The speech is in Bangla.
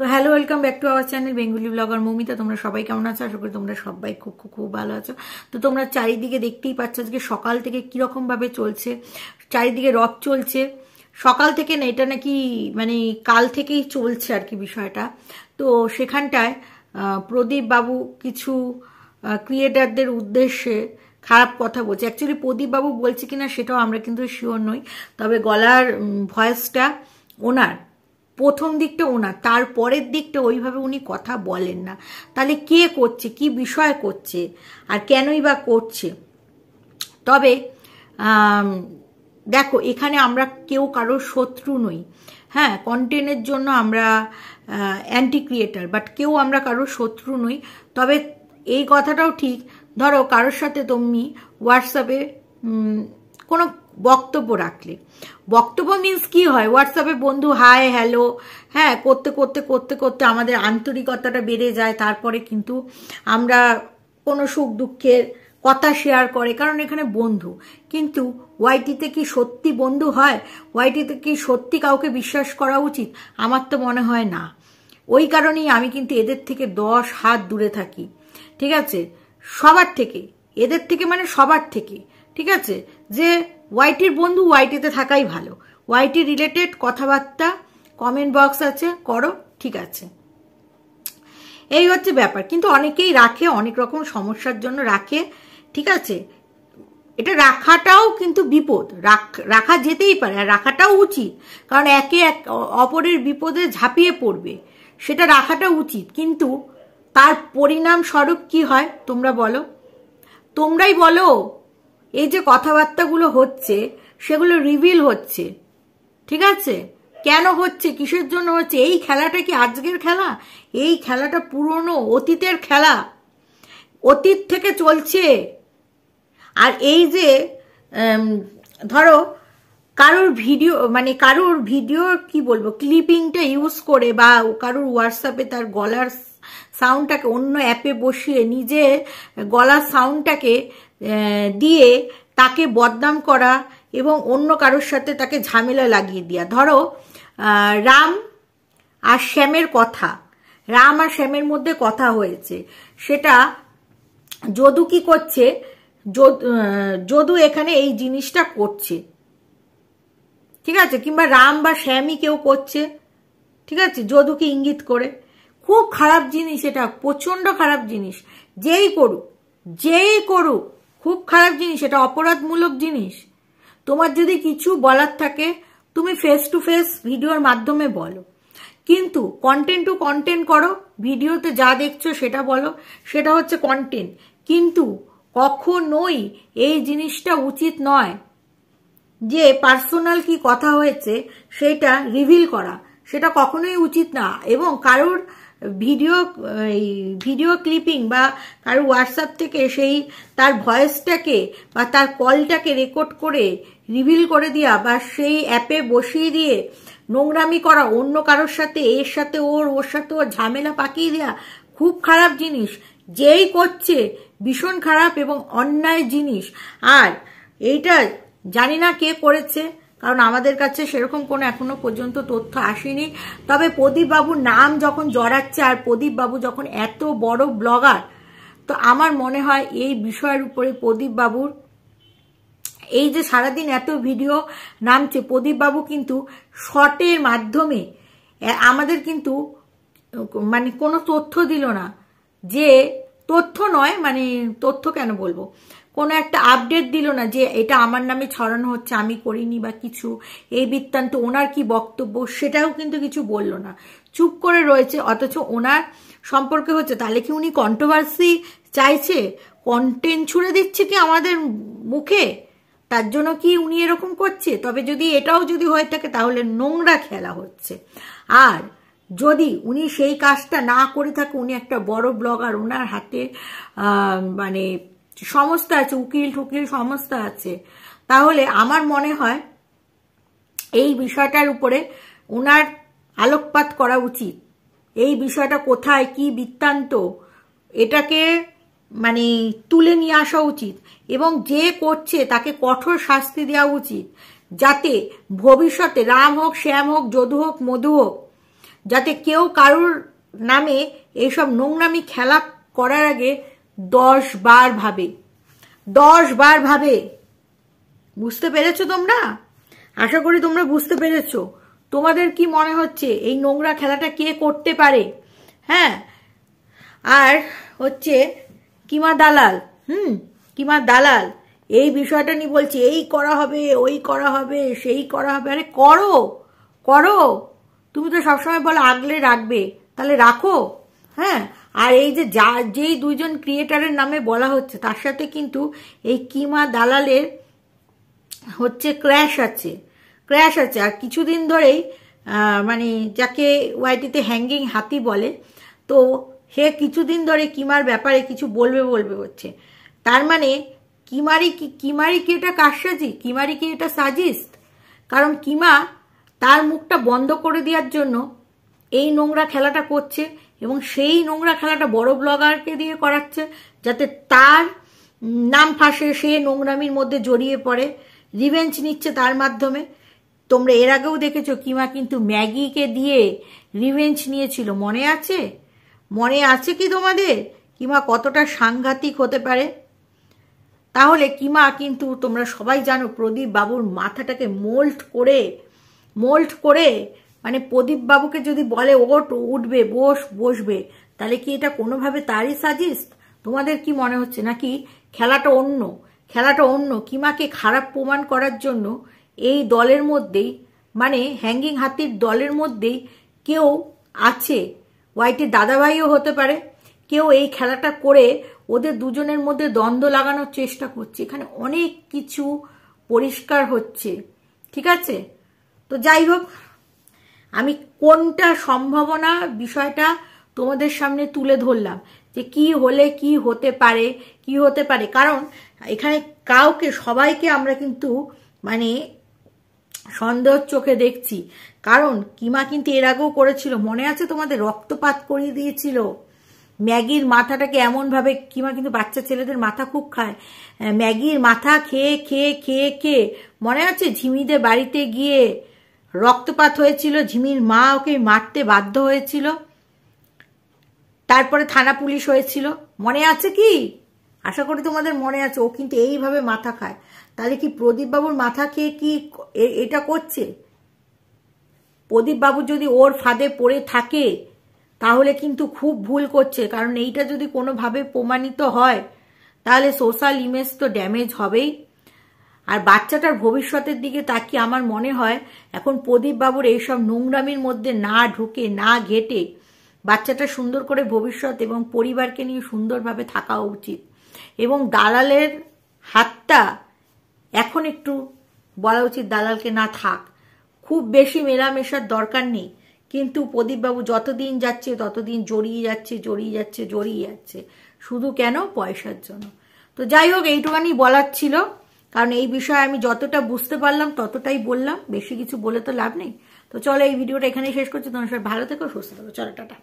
তো hello, welcome back to our channel Bengali blogger Moumita. তোমরা সবাই কেমন আছো? আশা করি তোমরা সবাই খুব খুব খুব ভালো আছো। তো তোমরা চারিদিকে দেখতেই পাচ্ছ আজকে সকাল থেকে কিরকম ভাবে চলছে, চারিদিকে রথ চলছে সকাল থেকে না, এটা নাকি মানে কাল থেকেই চলছে আর কি বিষয়টা। তো সেখানটায় প্রদীপ বাবু কিছু ক্রিয়েটারদের উদ্দেশ্যে খারাপ কথা বলছে। অ্যাকচুয়ালি প্রদীপ বাবু বলছে কিনা সেটাও আমরা কিন্তু শিওর নই, তবে গলার ভয়েসটা ওনার, প্রথম দিকটা ওনার, তারপরের দিকটা ওইভাবে উনি কথা বলেন না। তাহলে কে করছে, কি বিষয় করছে, আর কেনই বা করছে? তবে দেখো, এখানে আমরা কেউ কারোর শত্রু নই। হ্যাঁ, কন্টেন্টের জন্য আমরা অ্যান্টি ক্রিয়েটার, বাট কেউ আমরা কারোর শত্রু নই। তবে এই কথাটাও ঠিক, ধরো কারোর সাথে তুমি হোয়াটসঅ্যাপে কোনো বক্তব্য রাখলে, বক্তব্য মিন্স কি হয়, হোয়াটসঅ্যাপে বন্ধু হাই হ্যালো হ্যাঁ করতে করতে করতে করতে আমাদের আন্তরিকতাটা বেড়ে যায়। তারপরে কিন্তু আমরা কোনো সুখ দুঃখের কথা শেয়ার করে, কারণ এখানে বন্ধু। কিন্তু ওয়াইটিতে কি সত্যি বন্ধু হয়? ওয়াইটিতে কি সত্যি কাউকে বিশ্বাস করা উচিত? আমার তো মনে হয় না। ওই কারণেই আমি কিন্তু এদের থেকে 10 হাত দূরে থাকি, ঠিক আছে? সবার থেকে, এদের থেকে মানে সবার থেকে, ঠিক আছে? যে ওয়াইটির বন্ধু ওয়াইটিতে থাকাই ভালো। ওয়াইটি রিলেটেড কথাবার্তা কমেন্ট বক্স আছে, করো, ঠিক আছে, এই হচ্ছে ব্যাপার। কিন্তু অনেকেই রাখে, অনেক রকম সমস্যার জন্য রাখে, ঠিক আছে? এটা রাখাটাও কিন্তু বিপদ, রাখা যেতেই পারে, আর রাখাটাও উচিত, কারণ একে অপরের বিপদে ঝাঁপিয়ে পড়বে, সেটা রাখাটা উচিত। কিন্তু তার পরিণাম স্বরূপ কি হয় তোমরা বলো, তোমরাই বলো। এই যে কথাবার্তাগুলো হচ্ছে সেগুলো রিভিল হচ্ছে, ঠিক আছে? কেন হচ্ছে, কিসের জন্য হচ্ছে? এই খেলাটা কি আজকের খেলা? এই খেলাটা পুরনো অতীতের খেলা, অতীত থেকে চলছে। আর এই যে ধরো কারোর ভিডিও, মানে কারোর ভিডিও কি বলবো, ক্লিপিংটা ইউজ করে, বা কারোর হোয়াটসঅ্যাপে তার গলার সাউন্ডটাকে অন্য অ্যাপে বসিয়ে নিজে গলার সাউন্ডটাকে দিয়ে তাকে বদনাম করা এবং অন্য কারোর সাথে তাকে ঝামেলা লাগিয়ে দেওয়া। ধরো রাম আর শ্যামের কথা, রাম আর শ্যামের মধ্যে কথা হয়েছে, সেটা যদু কি করছে, যদু এখানে এই জিনিসটা করছে, ঠিক আছে? কিংবা রাম বা শ্যামই কেউ করছে, ঠিক আছে, যদুকে ইঙ্গিত করে। খুব খারাপ জিনিস এটা, প্রচন্ড খারাপ জিনিস। যেই করুক খুব খারাপ জিনিস, এটা অপরাধমূলক জিনিস। তোমার যদি কিছু বলার থাকে তুমি ফেস টু ফেস ভিডিওর মাধ্যমে বলো, কিন্তু কন্টেন্ট টু কন্টেন্ট করো, ভিডিওতে যা দেখছো সেটা বলো, সেটা হচ্ছে কন্টেন্ট। কিন্তু কখনোই এই জিনিসটা উচিত নয় যে পার্সোনাল কি কথা হয়েছে সেটা রিভিল করা, সেটা কখনোই উচিত না। এবং কারোর ভিডিও ক্লিপিং বা কারোর হোয়াটসঅ্যাপ থেকে সেই তার ভয়েসটাকে বা তার কলটাকে রেকর্ড করে রিভিল করে দেওয়া, বা সেই অ্যাপে বসিয়ে দিয়ে নোংরামি করা অন্য কারোর সাথে, এর সাথে ওর সাথে ওর ঝামেলা পাকিয়ে দেওয়া, খুব খারাপ জিনিস। যেই করছে ভীষণ খারাপ এবং অন্যায় জিনিস। আর এইটা জানি না কে করেছে, কারণ আমাদের কাছে সেরকম কোনো এখনো পর্যন্ত তথ্য আসেনি। তবে প্রদীপ বাবুর নাম যখন জড়াচ্ছে, আর প্রদীপ বাবু যখন এত বড় ব্লগার, তো আমার মনে হয় এই বিষয়ের উপরে প্রদীপ বাবুর এই যে সারাদিন এত ভিডিও নামছে, প্রদীপ বাবু কিন্তু শর্টের মাধ্যমে আমাদের কিন্তু মানে কোনো তথ্য দিল না, যে তথ্য নয়, মানে তথ্য কেন বলবো, কোনো একটা আপডেট দিল না যে এটা আমার নামে ছড়ানো হচ্ছে, আমি করিনি বা কিছু, এই বৃত্তান্ত ওনার কি বক্তব্য সেটাও কিন্তু কিছু বলল না, চুপ করে রয়েছে। অথচ ওনার সম্পর্কে হচ্ছে, তাহলে কি উনি কন্ট্রোভার্সি চাইছে, কন্টেন্ট ছুড়ে দিচ্ছে কি আমাদের মুখে, তার জন্য কি উনি এরকম করছে? তবে যদি এটাও যদি হয়ে থাকে তাহলে নোংরা খেলা হচ্ছে। আর যদি উনি সেই কাজটা না করে থাকে, উনি একটা বড় ব্লগার, ওনার হাতে মানে সংস্থা আছে, উকিল টুকিল সংস্থা আছে, তাহলে আমার মনে হয় এই বিষয়টার উপরে ওনার আলোকপাত করা উচিত। এই বিষয়টা কোথায়, কি বৃত্তান্ত, এটাকে মানে তুলে নিয়ে আসা উচিত, এবং যে করছে তাকে কঠোর শাস্তি দেওয়া উচিত, যাতে ভবিষ্যতে রাম হোক, শ্যাম হোক, যদু হোক, মধু হোক, যাতে কেউ কারুর নামে এইসব নোংরামি খেলা করার আগে 10 বার ভাবে, 10 বার ভাবে। বুঝতে পেরেছো তোমরা? আশা করি তোমরা বুঝতে পেরেছো। তোমাদের কি মনে হচ্ছে এই নোংরা খেলাটা কে করতে পারে? হ্যাঁ, আর হচ্ছে কিমা দালাল, কিমা দালাল এই বিষয়টা নিয়ে বলছে এই করা হবে, ওই করা হবে, সেই করা হবে। আরে করো, করো। তুমি তো সবসময় বলো আগলে রাখবে, তাহলে রাখো। হ্যাঁ, আর এই যে যেই 2 জন ক্রিয়েটারের নামে বলা হচ্ছে তার সাথে কিন্তু এই কিমা দালালের হচ্ছে ক্র্যাশ আছে। আর কিছুদিন ধরেই মানে যাকে ওয়াইটিতে হ্যাঙ্গিং হাতি বলে, তো সে কিছুদিন ধরে কিমার ব্যাপারে কিছু বলবে হচ্ছে। তার মানে কিমারি কি এটা কারসাজি? কিমারি কি এটা সাজিস্ট? কারণ কিমা তার মুখটা বন্ধ করে দেওয়ার জন্য এই নোংরা খেলাটা করছে, এবং সেই নোংরা খেলাটা বড় ব্লগারকে দিয়ে করাচ্ছে যাতে তার নাম ফাঁসে, সে নোংরামির মধ্যে জড়িয়ে পড়ে, রিভেঞ্জ নিচ্ছে তার মাধ্যমে। তোমরা এর আগেও দেখেছো কিমা কিন্তু ম্যাগিকে দিয়ে রিভেঞ্জ নিয়েছিল, মনে আছে? মনে আছে কি তোমাদের কিমা কতটা সাংঘাতিক হতে পারে? তাহলে কিমা কিন্তু তোমরা সবাই জানো প্রদীপ বাবুর মাথাটাকে মোল্ড করে মানে প্রদীপ বাবুকে যদি বলে ওঠ, উঠবে, বসবে, তাহলে কি এটা কোনোভাবে তারই সাজিস্ট? তোমাদের কি মনে হচ্ছে নাকি খেলাটা অন্য? কিমাকে খারাপ প্রমাণ করার জন্য এই দলের মধ্যেই, মানে হ্যাঙ্গিং হাতির দলের মধ্যেই কেউ আছে, ওয়াইটির দাদাভাইও হতে পারে, কেউ এই খেলাটা করে ওদের দুজনের মধ্যে দ্বন্দ্ব লাগানোর চেষ্টা করছে। এখানে অনেক কিছু পরিষ্কার হচ্ছে, ঠিক আছে? তো যাই হোক, আমি কোনটা সম্ভাবনা বিষয়টা তোমাদের সামনে তুলে ধরলাম যে কি হলে কি হতে পারে। কারণ এখানে সবাইকে আমরা কিন্তু মানে সন্দেহের চোখে দেখছি। কারণ কিমা কিন্তু এর আগেও করেছিল, মনে আছে তোমাদের? রক্তপাত করিয়ে দিয়েছিল ম্যাগির মাথাটাকে এমনভাবে। কিমা কিন্তু বাচ্চা ছেলেদের মাথা খুব খায়, ম্যাগির মাথা খেয়ে মনে আছে? ঝিমিদের বাড়িতে গিয়ে রক্তপাত হয়েছিল, ঝিমির মা ওকে মারতে বাধ্য হয়েছিল, তারপরে থানা পুলিশ হয়েছিল, মনে আছে কি? আশা করি তোমাদের মনে আছে। ও কিন্তু এইভাবে মাথা খায়। তাহলে কি প্রদীপ বাবুর মাথা খেয়ে কি এটা করছে? প্রদীপ বাবু যদি ওর ফাঁদে পড়ে থাকে তাহলে কিন্তু খুব ভুল করছে। কারণ এইটা যদি কোনোভাবে প্রমাণিত হয় তাহলে সোশ্যাল ইমেজ তো ড্যামেজ হবেই। আর বাচ্চাটার ভবিষ্যতের দিকে তাকিয়ে আমার মনে হয় এখন প্রদীপ বাবুর এইসব নোংরামির মধ্যে না ঢুকে, না ঘেটে বাচ্চাটা সুন্দর করে ভবিষ্যৎ এবং পরিবারকে নিয়ে সুন্দরভাবে থাকা উচিত। এবং দালালের হাতটা এখন একটু বলা উচিত দালালকে না থাক, খুব বেশি মেলামেশার দরকার নেই। কিন্তু প্রদীপবাবু যতদিন যাচ্ছে ততদিন জড়িয়ে যাচ্ছে, শুধু কেন? পয়সার জন্য। তো যাই হোক, এইটুখানি বলার ছিল। কারণ এই বিষয়ে আমি যতটা বুঝতে পারলাম ততটাই বললাম, বেশি কিছু বলে তো লাভ নেই। তো চলো এই ভিডিওটা এখানেই শেষ করছি। তোমার সবাই ভালো থেকো, সুস্থ থেকো। চলো টাটা।